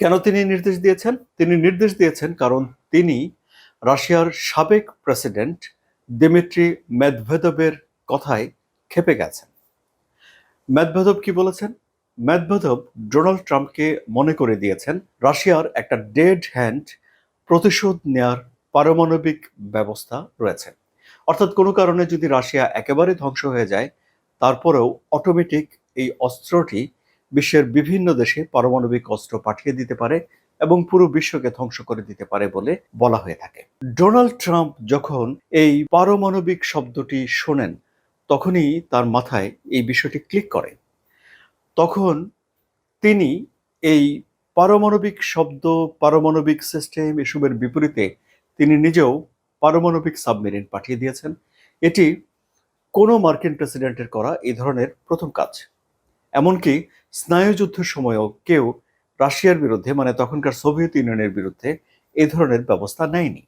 কেন তিনি নির্দেশ দিয়েছেন? তিনি নির্দেশ দিয়েছেন কারণ তিনি রাশিয়ার সাবেক প্রেসিডেন্ট দিমিত্রি মেদভেদেবের কথায় ক্ষেপে গেছেন। মেদভেদেব কি বলেছেন? মেদভেদেব ডোনাল্ড ট্রাম্পকে মনে করে দিয়েছেন রাশিয়ার একটা ডেড হ্যান্ড প্রতিশোধ নেয়ার পারমাণবিক ব্যবস্থা রয়েছে। অর্থাৎ কোনো কারণে যদি রাশিয়া একেবারে ধ্বংস হয়ে যায়, তারপরেও অটোমেটিক এই অস্ত্রটি বিশ্বের বিভিন্ন দেশে পারমাণবিক অস্ত্র পাঠিয়ে দিতে পারে এবং পুরো বিশ্বকে ধ্বংস করে দিতে পারে বলে বলা হয়ে থাকে। ডোনাল্ড ট্রাম্প যখন এই পারমাণবিক শব্দটি শোনেন, তখনই তার মাথায় এই বিষয়টি ক্লিক করে। তখন তিনি এই পারমাণবিক শব্দ, পারমাণবিক সিস্টেম এসবের বিপরীতে তিনি নিজেও পারমাণবিক সাবমেরিন পাঠিয়ে দিয়েছেন। এটি কোনো মার্কিন প্রেসিডেন্টের করা এই ধরনের প্রথম কাজ। এমনকি স্নায়ুযুদ্ধের সময়ও কেউ রাশিয়ার বিরুদ্ধে, মানে তখনকার সোভিয়েত ইউনিয়নের বিরুদ্ধে এই ধরনের ব্যবস্থা নেয়নি।